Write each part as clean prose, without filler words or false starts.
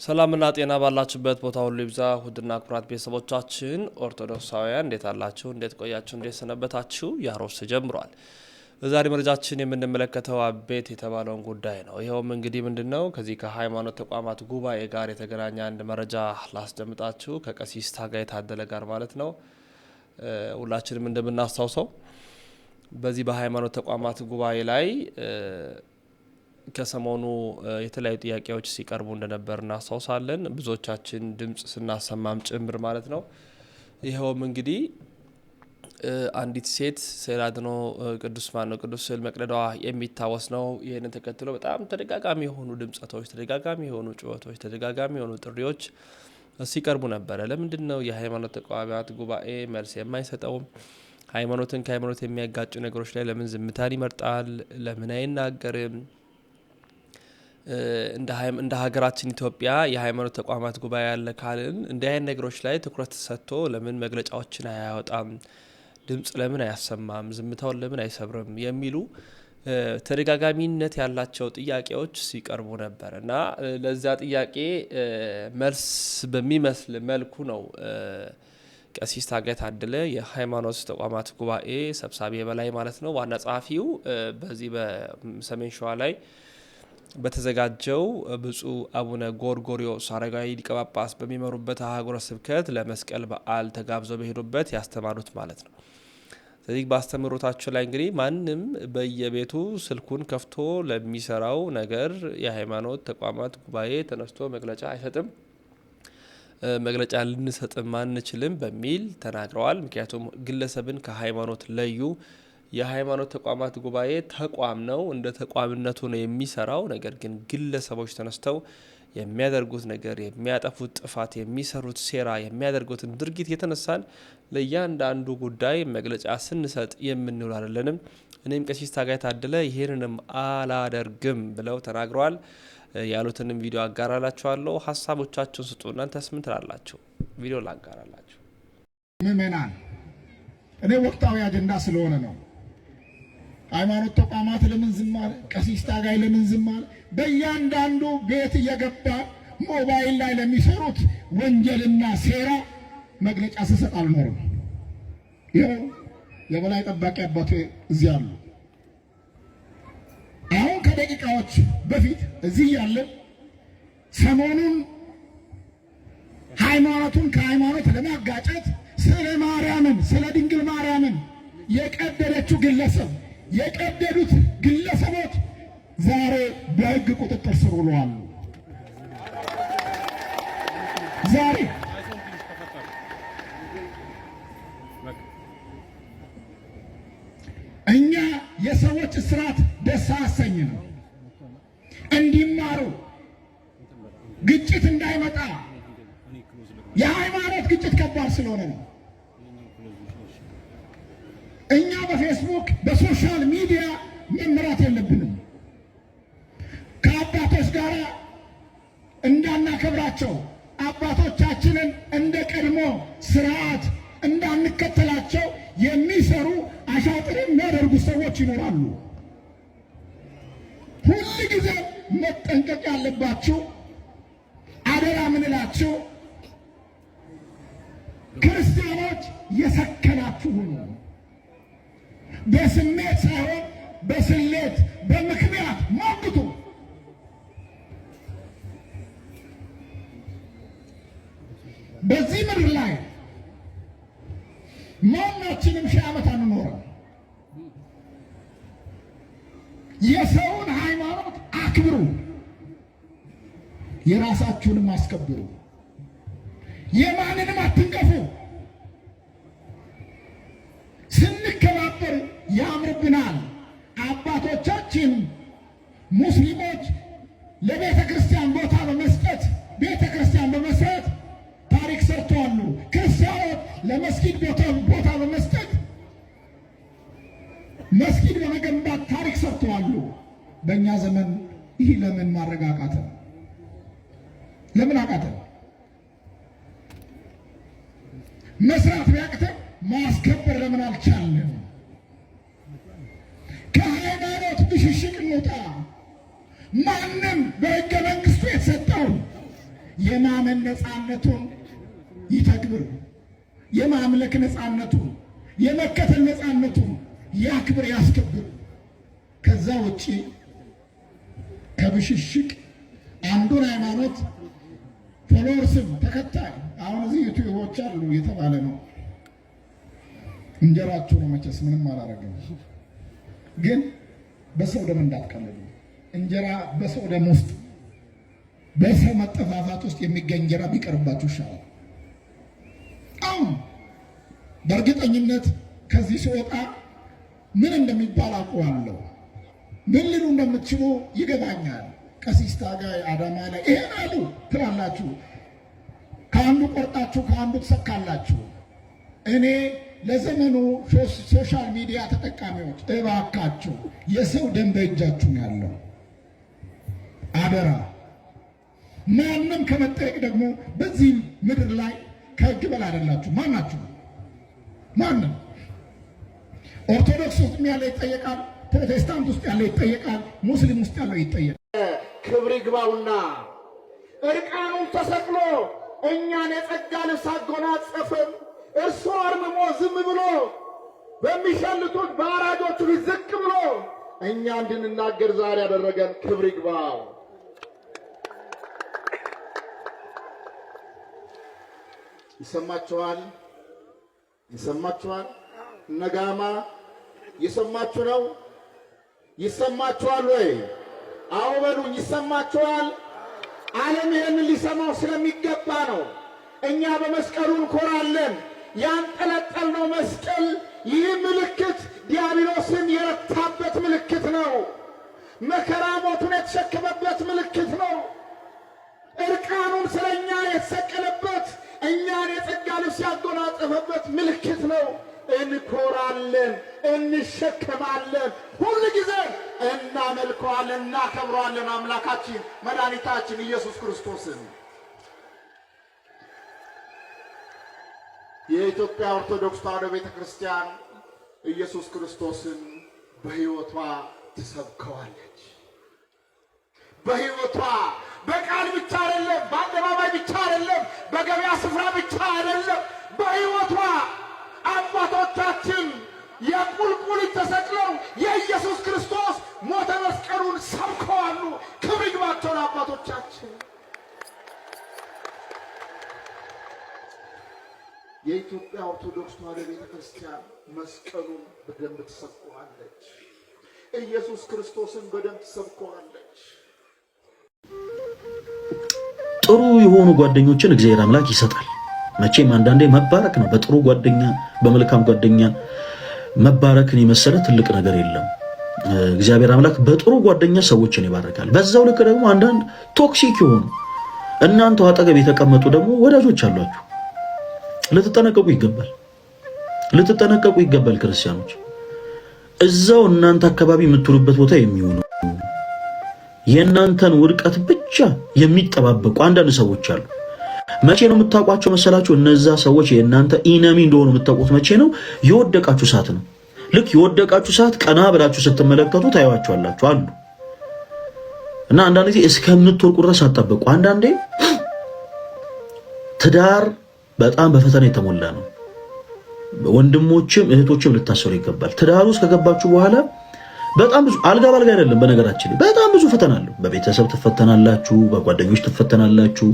ሰላምና ጤና ባላችሁበት ቦታ ሁሉ ይብዛ። ውድና ኩራት ቤተሰቦቻችን ኦርቶዶክሳውያን እንዴት አላችሁ? እንዴት ቆያችሁ? እንዴት ሰነበታችሁ? ያሮስ ጀምሯል። በዛሬ መረጃችን የምንመለከተው አቤት የተባለውን ጉዳይ ነው። ይሄውም እንግዲህ ምንድነው ከዚህ ከሃይማኖት ተቋማት ጉባኤ ጋር የተገናኘ አንድ መረጃ ላስደምጣችሁ ከቀሲስ ታጋይ ታደለ ጋር ማለት ነው። ሁላችንም እንደምናስታውሰው በዚህ በሃይማኖት ተቋማት ጉባኤ ላይ ከሰሞኑ የተለያዩ ጥያቄዎች ሲቀርቡ እንደነበር እናስታውሳለን። ብዙዎቻችን ድምጽ ስናሰማም ጭምር ማለት ነው። ይሄውም እንግዲህ አንዲት ሴት ስዕለ አድኅኖ ቅዱስ ስዕል መቅደዷ የሚታወስ ነው። ይህንን ተከትሎ በጣም ተደጋጋሚ የሆኑ ድምጸቶች፣ ተደጋጋሚ የሆኑ ጩኸቶች፣ ተደጋጋሚ የሆኑ ጥሪዎች ሲቀርቡ ነበረ። ለምንድን ነው የሃይማኖት ተቋማት ጉባኤ መልስ የማይሰጠው? ሃይማኖትን ከሃይማኖት የሚያጋጩ ነገሮች ላይ ለምን ዝምታን ይመርጣል? ለምን አይናገርም? እንደ ሀገራችን ኢትዮጵያ የሃይማኖት ተቋማት ጉባኤ ያለ ካልን እንዲህ አይነት ነገሮች ላይ ትኩረት ሰጥቶ ለምን መግለጫዎችን አያወጣም? ድምጽ ለምን አያሰማም? ዝምታውን ለምን አይሰብርም? የሚሉ ተደጋጋሚነት ያላቸው ጥያቄዎች ሲቀርቡ ነበር እና ለዚያ ጥያቄ መልስ በሚመስል መልኩ ነው ቀሲስ ታጋይ ታደለ የሃይማኖት ተቋማት ጉባኤ ሰብሳቢ የበላይ ማለት ነው ዋና ጸሐፊው በዚህ በሰሜን ሸዋ ላይ በተዘጋጀው ብፁዕ አቡነ ጎርጎርዮስ አረጋዊ ሊቀ ጳጳስ በሚመሩበት አህጉረ ስብከት ለመስቀል በዓል ተጋብዘው በሄዱበት ያስተማሩት ማለት ነው። ስለዚህ በአስተምህሮታቸው ላይ እንግዲህ ማንም በየቤቱ ስልኩን ከፍቶ ለሚሰራው ነገር የሃይማኖት ተቋማት ጉባኤ ተነስቶ መግለጫ አይሰጥም፣ መግለጫ ልንሰጥም አንችልም በሚል ተናግረዋል። ምክንያቱም ግለሰብን ከሃይማኖት ለዩ። የሃይማኖት ተቋማት ጉባኤ ተቋም ነው፣ እንደ ተቋምነቱ ነው የሚሰራው። ነገር ግን ግለሰቦች ተነስተው የሚያደርጉት ነገር፣ የሚያጠፉት ጥፋት፣ የሚሰሩት ሴራ፣ የሚያደርጉትን ድርጊት የተነሳን ለእያንዳንዱ ጉዳይ መግለጫ ስንሰጥ የምንውል አይደለንም። እኔም ቀሲስ ታጋይ ታደለ ይሄንንም አላደርግም ብለው ተናግረዋል። ያሉትንም ቪዲዮ አጋራላችኋለሁ። ሀሳቦቻችሁን ስጡ። እናንተስ ምን ትላላችሁ? ቪዲዮ ላጋራላችሁ። ምእመናን፣ እኔ ወቅታዊ አጀንዳ ስለሆነ ነው። ሃይማኖት ተቋማት ለምን ዝም አለ? ቀሲስ ታጋይ ለምን ዝም አለ? በእያንዳንዱ ቤት እየገባ ሞባይል ላይ ለሚሰሩት ወንጀልና ሴራ መግለጫ ስሰጥ አልኖርም። ይኸው የበላይ ጠባቂ አባቴ እዚህ አሉ። አሁን ከደቂቃዎች በፊት እዚህ ያለን ሰሞኑን ሃይማኖቱን ከሃይማኖት ለማጋጨት ስለ ማርያምን ስለ ድንግል ማርያምን የቀደደችው ግለሰብ የቀደዱት ግለሰቦች ዛሬ በሕግ ቁጥጥር ስር ውለዋል። ዛሬ እኛ የሰዎች እስራት ደስ አያሰኝም። እንዲማሩ ግጭት እንዳይመጣ የሃይማኖት ግጭት ከባድ ስለሆነ ነው። እኛ በፌስቡክ በሶሻል ሚዲያ መምራት የለብንም። ከአባቶች ጋር እንዳናከብራቸው አባቶቻችንን እንደ ቀድሞ ስርዓት እንዳንከተላቸው የሚሰሩ አሻጥር የሚያደርጉ ሰዎች ይኖራሉ። ሁል ጊዜ መጠንቀቅ ያለባችሁ አደራ ምንላችሁ ክርስቲያኖች የሰከናችሁ ሁኑ። በስሜት ሳይሆን በስሌት በምክንያት ሞግቱ። በዚህ ምድር ላይ ማናችንም ሺህ ዓመት አንኖርም። የሰውን ሃይማኖት አክብሩ፣ የራሳችሁንም አስከብሩ። የማንንም አትንቀፉ። ስንከባበር ያምርብናል። አባቶቻችን ሙስሊሞች ለቤተ ክርስቲያን ቦታ በመስጠት ቤተ ክርስቲያን በመስጠት ታሪክ ሰርተዋል። ክርስቲያኖች ለመስጊድ ቦታ በመስጠት መስጊድ በመገንባት ታሪክ ሰርተዋል። በእኛ ዘመን ይህ ለምን ማረጋጋት? ለምን አቃተ? መስራት ቢያቅተን ማስከበር ለምን አልቻለም? ከሃይማኖት ብሽሽቅ እንውጣ። ማንም በሕገ መንግስቱ የተሰጠው የማመን ነፃነቱን ይተግብር፣ የማምለክ ነፃነቱን፣ የመከተል ነፃነቱን ያክብር፣ ያስከብር። ከዛ ውጪ ከብሽሽቅ አንዱን ሃይማኖት ፎሎወርስም ተከታይ አሁን እዚህ ዩቲዩቦች አሉ እየተባለ ነው። እንጀራችሁ ነው መቼስ ምንም አላረገም። ግን በሰው ደም እንዳትቀልዱ። እንጀራ በሰው ደም ውስጥ በሰው መጠፋፋት ውስጥ የሚገኝ እንጀራ ቢቀርባችሁ ይሻላል። አሁን በእርግጠኝነት ከዚህ ሲወጣ ምን እንደሚባል አውቀዋለሁ። ምን ሊሉ እንደምትችሉ ይገባኛል። ቀሲስ ታጋይ አዳማ ላይ ይሄን አሉ ትላላችሁ፣ ከአንዱ ቆርጣችሁ ከአንዱ ትሰካላችሁ። እኔ ለዘመኑ ሶሻል ሚዲያ ተጠቃሚዎች እባካችሁ የሰው ደም በእጃችሁ ነው ያለው። አደራ ማንም ከመጠየቅ ደግሞ በዚህ ምድር ላይ ከሕግ በላይ አይደላችሁ። ማናችሁ ማንም ኦርቶዶክስ ውስጥ ያለ ይጠየቃል፣ ፕሮቴስታንት ውስጥ ያለ ይጠየቃል፣ ሙስሊም ውስጥ ያለው ይጠየቃል። ክብር ይግባውና እርቃኑን ተሰቅሎ እኛን የጸጋ ልብስ አጎናጸፈን። እርሱ አርምሞ ዝም ብሎ በሚሸልቱት በአራጆቹ ፊት ዝቅ ብሎ እኛ እንድንናገር ዛሬ ያደረገን ክብር ይግባው። ይሰማችኋል? ይሰማችኋል? ነጋማ ይሰማችሁ ነው? ይሰማችኋል ወይ? አዎ በሉኝ። ይሰማችኋል? ዓለም ይህንን ሊሰማው ስለሚገባ ነው። እኛ በመስቀሉ እንኮራለን። ያንጠለጠልነው መስቀል ይህ ምልክት ዲያብሎስን የረታበት ምልክት ነው። መከራ ሞቱን የተሸከመበት ምልክት ነው። እርቃኑን ስለኛ የተሰቀለበት እኛን የጸጋ ልብስ ያጎናጸፈበት ምልክት ነው። እንኮራለን፣ እንሸከማለን፣ ሁሉ ጊዜ እናመልከዋለን፣ እናከብረዋለን አምላካችን መድኃኒታችን ኢየሱስ ክርስቶስን። የኢትዮጵያ ኦርቶዶክስ ተዋሕዶ ቤተ ክርስቲያን ኢየሱስ ክርስቶስን በሕይወቷ ትሰብከዋለች። በሕይወቷ በቃል ብቻ አይደለም፣ በአደባባይ ብቻ አይደለም፣ በገበያ ስፍራ ብቻ አይደለም። በሕይወቷ አባቶቻችን የቁልቁል ተሰቅለው የኢየሱስ ክርስቶስ ሞተ መስቀሉን ሰብከዋሉ። ክብር ይግባቸው ለአባቶቻችን። የኢትዮጵያ ኦርቶዶክስ ተዋሕዶ ቤተ ክርስቲያን መስቀሉን በደንብ ትሰብከዋለች። ኢየሱስ ክርስቶስን በደንብ ትሰብከዋለች። ጥሩ የሆኑ ጓደኞችን እግዚአብሔር አምላክ ይሰጣል። መቼም አንዳንዴ መባረክ ነው። በጥሩ ጓደኛ በመልካም ጓደኛ መባረክን የመሰለ ትልቅ ነገር የለም። እግዚአብሔር አምላክ በጥሩ ጓደኛ ሰዎችን ይባርካል። በዛው ልክ ደግሞ አንዳንድ ቶክሲክ የሆኑ እናንተው አጠገብ የተቀመጡ ደግሞ ወዳጆች አሏችሁ። ልትጠነቀቁ ይገባል። ልትጠነቀቁ ይገባል። ክርስቲያኖች እዛው እናንተ አካባቢ የምትውሉበት ቦታ የሚሆኑ የእናንተን ውድቀት ብቻ የሚጠባበቁ አንዳንድ ሰዎች አሉ። መቼ ነው የምታውቋቸው መሰላችሁ? እነዛ ሰዎች የእናንተ ኢነሚ እንደሆኑ የምታውቁት መቼ ነው? የወደቃችሁ ሰዓት ነው። ልክ የወደቃችሁ ሰዓት ቀና ብላችሁ ስትመለከቱ ታዩዋቸዋላችሁ አሉ። እና አንዳንድ ጊዜ እስከምትወርቁ ድረስ አትጠብቁ። አንዳንዴ ትዳር በጣም በፈተና የተሞላ ነው። ወንድሞችም እህቶችም ልታሰሩ ይገባል። ትዳር ውስጥ ከገባችሁ በኋላ በጣም ብዙ አልጋ ባልጋ አይደለም። በነገራችን ላይ በጣም ብዙ ፈተና አለው። በቤተሰብ ትፈተናላችሁ፣ በጓደኞች ትፈተናላችሁ፣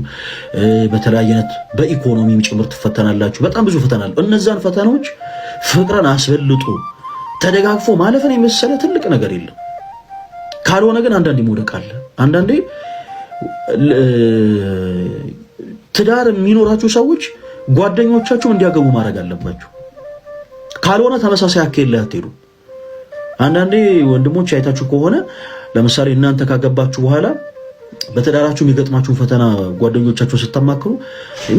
በተለያየ አይነት በኢኮኖሚም ጭምር ትፈተናላችሁ። በጣም ብዙ ፈተና አለው። እነዛን ፈተናዎች ፍቅርን አስበልጦ ተደጋግፎ ማለፍን የመሰለ ትልቅ ነገር የለም። ካልሆነ ግን አንዳንዴ መውደቅ አለ። አንዳንዴ ትዳር የሚኖራችሁ ሰዎች ጓደኞቻችሁ እንዲያገቡ ማድረግ አለባችሁ። ካልሆነ ተመሳሳይ አካሄድ ላይ አትሄዱ። አንዳንዴ ወንድሞች አይታችሁ ከሆነ ለምሳሌ እናንተ ካገባችሁ በኋላ በትዳራችሁ የሚገጥማችሁን ፈተና ጓደኞቻችሁ ስታማክሩ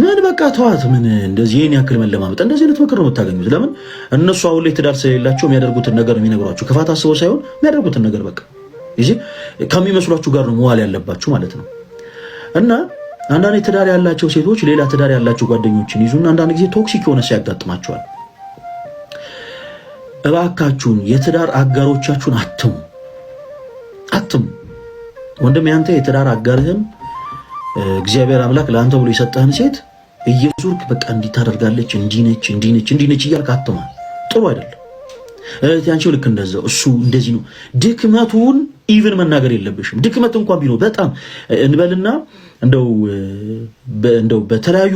ምን በቃ ተዋት፣ ምን እንደዚህ ይሄን ያክል መለማመጥ፣ እንደዚህ አይነት ምክር ነው የምታገኙት። ለምን እነሱ አሁን ላይ ትዳር ስለሌላቸው የሚያደርጉትን ነገር የሚነግሯችሁ ክፋት አስበው ሳይሆን የሚያደርጉትን ነገር በቃ እዚህ ከሚመስሏችሁ ጋር ነው መዋል ያለባችሁ ማለት ነው። እና አንዳንዴ ትዳር ያላቸው ሴቶች ሌላ ትዳር ያላቸው ጓደኞችን ይዙና አንዳንድ ጊዜ ቶክሲክ የሆነ ሲያጋጥማቸዋል። እባካችሁን የትዳር አጋሮቻችሁን አትሙ። ወንድም ያንተ የትዳር አጋርህን እግዚአብሔር አምላክ ለአንተ ብሎ የሰጠህን ሴት እየዞርክ በቃ እንዲህ ታደርጋለች እንዲህ ነች እያልክ አትማ። ጥሩ አይደለም። ያንቺው ልክ እንደዛው እሱ እንደዚህ ነው። ድክመቱን ኢቭን መናገር የለብሽም። ድክመት እንኳን ቢኖር በጣም እንበልና እንደው በተለያዩ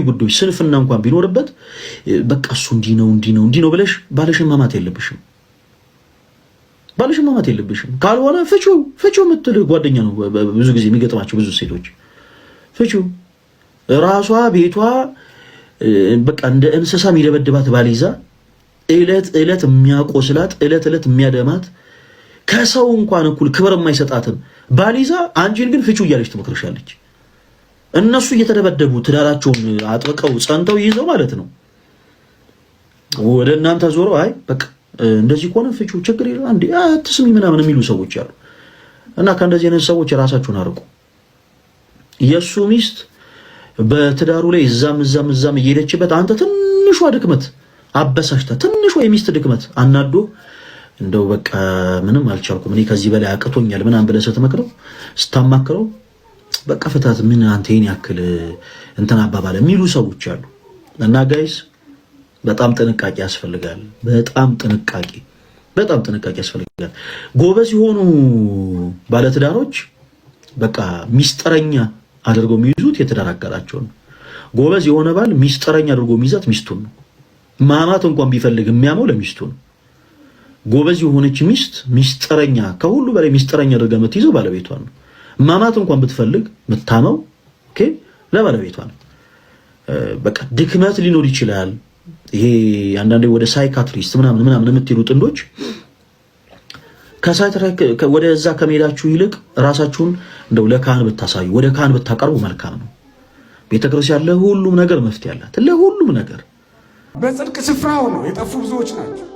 ጉዳዮች ስንፍና እንኳን ቢኖርበት በቃ እሱ እንዲህ ነው ብለሽ ባለሽን ማማት የለብሽም። ካልሆነ ፍቺው የምትል ጓደኛ ነው ብዙ ጊዜ የሚገጥማቸው ብዙ ሴቶች። ፍቺው ራሷ ቤቷ በቃ እንደ እንስሳ የሚደበድባት ባሊዛ እለት የሚያቆስላት እለት የሚያደማት ከሰው እንኳን እኩል ክብር የማይሰጣትን ባሊዛ አንቺን ግን ፍቺው እያለች ትመክርሻለች። እነሱ እየተደበደቡ ትዳራቸውን አጥብቀው ጸንተው ይዘው ማለት ነው ወደ እናንተ ዞሮ አይ በቃ እንደዚህ ከሆነ ፍቺው ችግር የለም አንዴ አትስሚ ምናምን የሚሉ ሰዎች አሉ። እና ከእንደዚህ አይነት ሰዎች ራሳችሁን አርቁ። የሱ ሚስት በትዳሩ ላይ እዛም እየሄደችበት አንተ ትንሿ ድክመት አበሳሽታ ትንሿ የሚስት ድክመት አናዶ እንደው በቃ ምንም አልቻልኩም እኔ ከዚህ በላይ አቅቶኛል ምናምን ብለህ ስትመክረው ስታማክረው በቃ ፍታት ምን አንተ ይሄን ያክል እንትን አባባለ የሚሉ ሰዎች አሉ። እና ጋይስ በጣም ጥንቃቄ ያስፈልጋል። በጣም ጥንቃቄ ያስፈልጋል። ጎበዝ የሆኑ ባለትዳሮች በቃ ሚስጥረኛ አድርገው የሚይዙት የትዳር አጋራቸው ነው። ጎበዝ የሆነ ባል ሚስጥረኛ አድርጎ የሚይዛት ሚስቱን ነው። ማማት እንኳን ቢፈልግ የሚያመው ለሚስቱ ነው። ጎበዝ የሆነች ሚስት ሚስጥረኛ ከሁሉ በላይ ሚስጥረኛ አድርጋ የምትይዘው ባለቤቷን ነው። ማማት እንኳን ብትፈልግ የምታመው ኦኬ ለባለቤቷ ነው። በቃ ድክመት ሊኖር ይችላል። ይሄ አንዳንዴ ወደ ሳይካትሪስት ምናምን የምትሄዱ ጥንዶች ወደዛ ከመሄዳችሁ ይልቅ ራሳችሁን እንደው ለካህን ብታሳዩ ወደ ካህን ብታቀርቡ መልካም ነው። ቤተክርስቲያን ለሁሉም ነገር መፍትሄ አላት። ለሁሉም ነገር በጽድቅ ስፍራ ሆነው የጠፉ ብዙዎች ናቸው።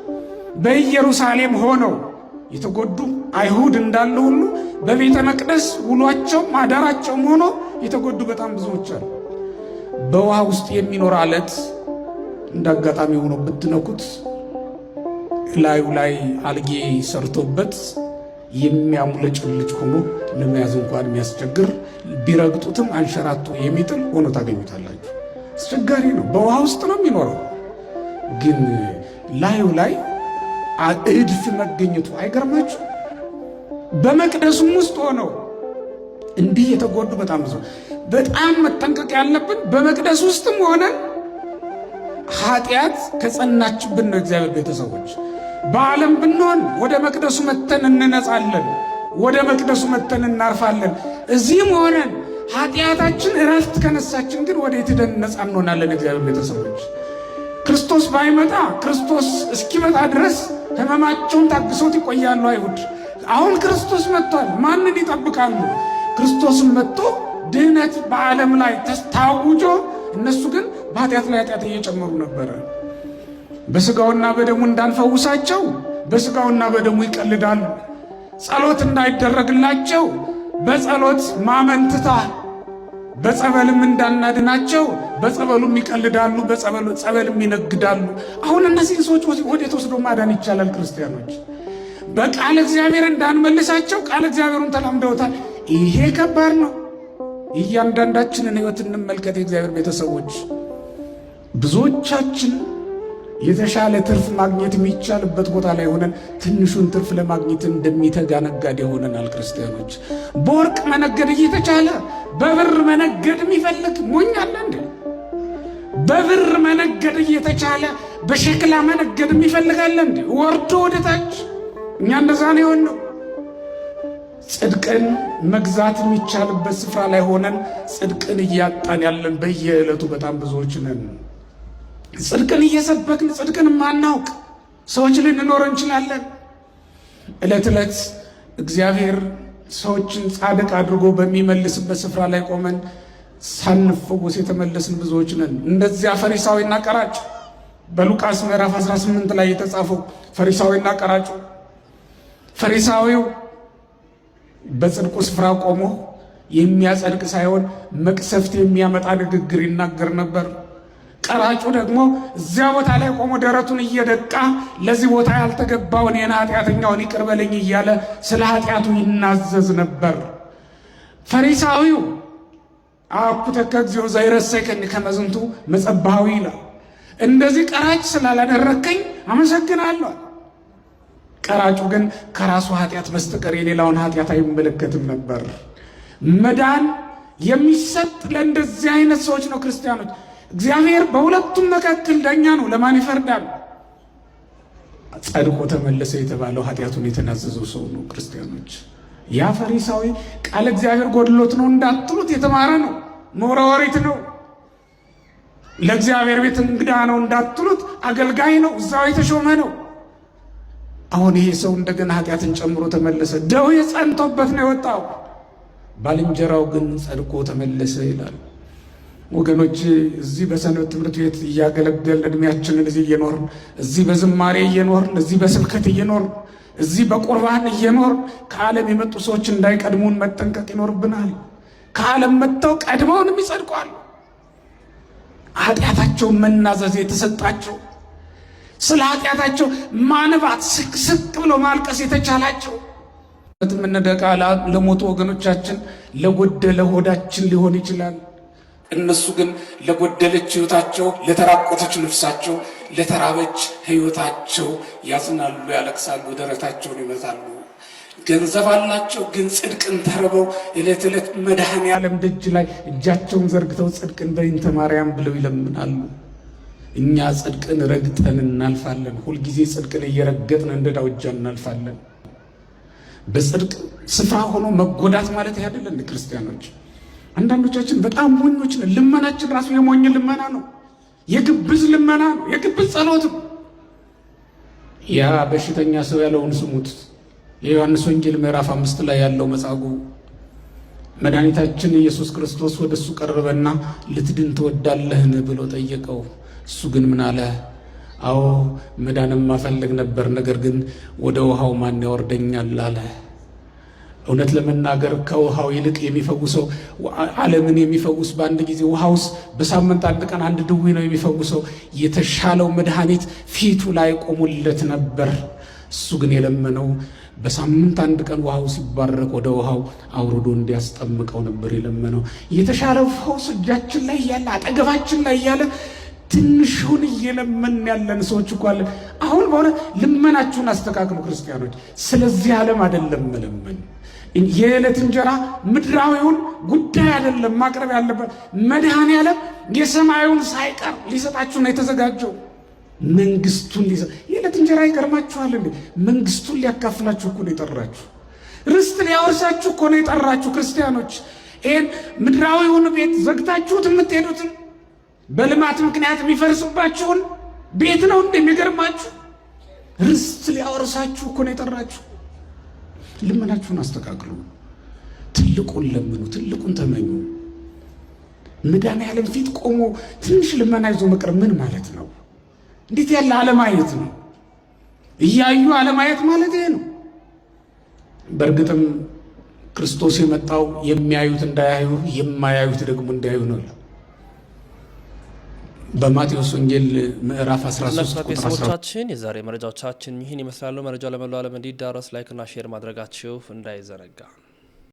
በኢየሩሳሌም ሆነው የተጎዱ አይሁድ እንዳለ ሁሉ በቤተ መቅደስ ውሏቸውም አዳራቸውም ሆኖ የተጎዱ በጣም ብዙዎች አሉ። በውሃ ውስጥ የሚኖር አለት እንዳጋጣሚ ሆኖ ብትነኩት ላዩ ላይ አልጌ ሰርቶበት የሚያሙለጭልጭ ሆኖ ለመያዝ እንኳን የሚያስቸግር ቢረግጡትም አንሸራቶ የሚጥል ሆኖ ታገኙታላችሁ። አስቸጋሪ ነው። በውሃ ውስጥ ነው የሚኖረው፣ ግን ላዩ ላይ እድፍ መገኘቱ አይገርማችሁ? በመቅደሱም ውስጥ ሆነው እንዲህ የተጎዱ በጣም ብዙ። በጣም መጠንቀቅ ያለብን በመቅደስ ውስጥም ሆነን ኃጢአት ከጸናችብን ነው። እግዚአብሔር ቤተሰቦች በዓለም ብንሆን ወደ መቅደሱ መተን እንነጻለን፣ ወደ መቅደሱ መተን እናርፋለን። እዚህም ሆነን ኃጢአታችን እረፍት ከነሳችን ግን ወዴት ሄደን ነጻ እንሆናለን? እግዚአብሔር ቤተሰቦች ክርስቶስ ባይመጣ ክርስቶስ እስኪመጣ ድረስ ሕመማቸውን ታግሶት ይቆያሉ አይሁድ። አሁን ክርስቶስ መጥቷል። ማንን ይጠብቃሉ? ክርስቶስን መጥቶ ድህነት በዓለም ላይ ታውጆ እነሱ ግን በኃጢአት ላይ ኃጢአት እየጨመሩ ነበረ። በሥጋውና በደሙ እንዳንፈውሳቸው በሥጋውና በደሙ ይቀልዳሉ። ጸሎት እንዳይደረግላቸው በጸሎት ማመንትታ በጸበልም እንዳናድናቸው በጸበሉም ይቀልዳሉ፣ በጸበልም ይነግዳሉ። አሁን እነዚህን ሰዎች ወዴት ወስዶ ማዳን ይቻላል? ክርስቲያኖች በቃል እግዚአብሔር እንዳንመልሳቸው ቃል እግዚአብሔሩን ተላምደውታል። ይሄ ከባድ ነው። እያንዳንዳችንን ሕይወት እንመልከት። የእግዚአብሔር ቤተሰቦች ብዙዎቻችን የተሻለ ትርፍ ማግኘት የሚቻልበት ቦታ ላይ ሆነን ትንሹን ትርፍ ለማግኘት እንደሚተጋ ነጋዴ ሆነናል። ክርስቲያኖች በወርቅ መነገድ እየተቻለ በብር መነገድ የሚፈልግ ሞኝ አለ እንዴ? በብር መነገድ እየተቻለ በሸክላ መነገድ የሚፈልጋለ እንዴ? ወርዶ ወደታች። እኛ እንደዛ ነው የሆነው። ጽድቅን መግዛት የሚቻልበት ስፍራ ላይ ሆነን ጽድቅን እያጣን ያለን በየዕለቱ በጣም ብዙዎች ነን። ጽድቅን እየሰበክን ጽድቅን ማናውቅ ሰዎች ልንኖር እንችላለን። ዕለት ዕለት እግዚአብሔር ሰዎችን ጻድቅ አድርጎ በሚመልስበት ስፍራ ላይ ቆመን ሳንፈወስ የተመለስን ብዙዎች ነን። እንደዚያ ፈሪሳዊና ቀራጭ በሉቃስ ምዕራፍ 18 ላይ የተጻፈው ፈሪሳዊና ቀራጩ። ፈሪሳዊው በጽድቁ ስፍራ ቆሞ የሚያጸድቅ ሳይሆን መቅሰፍት የሚያመጣ ንግግር ይናገር ነበር። ቀራጩ ደግሞ እዚያ ቦታ ላይ ቆሞ ደረቱን እየደቃ ለዚህ ቦታ ያልተገባውን የና ኃጢአተኛውን ይቅር በለኝ እያለ ስለ ኃጢአቱ ይናዘዝ ነበር። ፈሪሳዊው አኩተከ እግዚኦ ዘይረሰከኒ ከመዝንቱ መጸባዊ ይላል። እንደዚህ ቀራጭ ስላላደረከኝ አመሰግናለሁ። ቀራጩ ግን ከራሱ ኃጢአት በስተቀር የሌላውን ኃጢአት አይመለከትም ነበር። መዳን የሚሰጥ ለእንደዚህ አይነት ሰዎች ነው ክርስቲያኖች። እግዚአብሔር በሁለቱም መካከል ዳኛ ነው። ለማን ይፈርዳል? ጸድቆ ተመለሰ የተባለው ኃጢአቱን የተናዘዘው ሰው ነው። ክርስቲያኖች ያ ፈሪሳዊ ቃል እግዚአብሔር ጎድሎት ነው እንዳትሉት የተማረ ነው፣ ምሁረ ኦሪት ነው። ለእግዚአብሔር ቤት እንግዳ ነው እንዳትሉት አገልጋይ ነው፣ እዛው የተሾመ ነው። አሁን ይሄ ሰው እንደገና ኃጢአትን ጨምሮ ተመለሰ። ደዌ ጸንቶበት ነው የወጣው። ባልንጀራው ግን ጸድቆ ተመለሰ ይላል። ወገኖች እዚህ በሰንበት ትምህርት ቤት እያገለገልን እድሜያችንን እዚህ እየኖርን እዚህ በዝማሬ እየኖርን እዚህ በስብከት እየኖርን እዚህ በቁርባን እየኖርን ከዓለም የመጡ ሰዎች እንዳይቀድሙን መጠንቀቅ ይኖርብናል። ከዓለም መጥተው ቀድመውንም ይጸድቋል። ኃጢአታቸውን መናዘዝ የተሰጣቸው፣ ስለ ኃጢአታቸው ማንባት ስቅስቅ ብሎ ማልቀስ የተቻላቸው ምንደቃ ለሞቱ ወገኖቻችን ለጎደለ ሆዳችን ሊሆን ይችላል። እነሱ ግን ለጎደለች ሕይወታቸው፣ ለተራቆተች ነፍሳቸው፣ ለተራበች ሕይወታቸው ያዝናሉ፣ ያለቅሳሉ፣ ደረታቸውን ይመታሉ። ገንዘብ አላቸው፣ ግን ጽድቅን ተርበው ዕለት ዕለት መድኃኔ ዓለም ደጅ ላይ እጃቸውን ዘርግተው ጽድቅን በእንተ ማርያም ብለው ይለምናሉ። እኛ ጽድቅን ረግጠን እናልፋለን። ሁልጊዜ ጽድቅን እየረገጥን እንደ ዳውጃ እናልፋለን። በጽድቅ ስፍራ ሆኖ መጎዳት ማለት አይደለም። ክርስቲያኖች አንዳንዶቻችን በጣም ሞኞች ነን። ልመናችን ራሱ የሞኝ ልመና ነው፣ የግብዝ ልመና ነው፣ የግብዝ ጸሎት ነው። ያ በሽተኛ ሰው ያለውን ስሙት። የዮሐንስ ወንጌል ምዕራፍ 5 ላይ ያለው መጻጉዕ መድኃኒታችን ኢየሱስ ክርስቶስ ወደ እሱ ቀረበና ልትድን ትወዳለህን ብሎ ጠየቀው። እሱ ግን ምን አለ? አዎ መዳንም ማፈልግ ነበር፣ ነገር ግን ወደ ውሃው ማን ያወርደኛል አለ። እውነት ለመናገር ከውሃው ይልቅ የሚፈውሰው ዓለምን የሚፈውስ በአንድ ጊዜ ውሃውስ በሳምንት አንድ ቀን አንድ ድዊ ነው የሚፈውሰው። የተሻለው መድኃኒት ፊቱ ላይ ቆሙለት ነበር። እሱ ግን የለመነው በሳምንት አንድ ቀን ውሃው ሲባረክ ወደ ውሃው አውርዶ እንዲያስጠምቀው ነበር የለመነው። የተሻለው ፈውስ እጃችን ላይ ያለ አጠገባችን ላይ ያለ ትንሹን እየለመን ያለን ሰዎች እኮ አለ። አሁን በሆነ ልመናችሁን አስተካክሉ ክርስቲያኖች። ስለዚህ ዓለም አይደለም መለመን። የዕለት እንጀራ ምድራዊውን ጉዳይ አይደለም ማቅረብ ያለበት። መድኃኔ ዓለም የሰማዩን ሳይቀር ሊሰጣችሁ ነው የተዘጋጀው። መንግስቱን የዕለት እንጀራ ይገርማችኋል እንዴ? መንግስቱን ሊያካፍላችሁ እኮ ነው የጠራችሁ። ርስት ሊያወርሳችሁ እኮ ነው የጠራችሁ ክርስቲያኖች። ይህን ምድራዊውን ቤት ዘግታችሁት የምትሄዱትን በልማት ምክንያት የሚፈርሱባችሁን ቤት ነው እንደሚገርማችሁ። ርስት ሊያወርሳችሁ እኮ ነው የጠራችሁ። ልመናችሁን አስተካክሉ። ትልቁን ለምኑ፣ ትልቁን ተመኙ። መድኃኔዓለም ፊት ቆሞ ትንሽ ልመና ይዞ መቅረብ ምን ማለት ነው? እንዴት ያለ አለማየት ነው? እያዩ አለማየት ማለት ይሄ ነው። በእርግጥም ክርስቶስ የመጣው የሚያዩት እንዳያዩ የማያዩት ደግሞ እንዳያዩ ነው። በማቴዎስ ወንጌል ምዕራፍ 13 ቁጥር 13 የዛሬ መረጃዎቻችን ይህን ይመስላሉ። መረጃው ለመላው ዓለም እንዲዳረስ ላይክና ሼር ማድረጋችሁ እንዳይዘነጋ።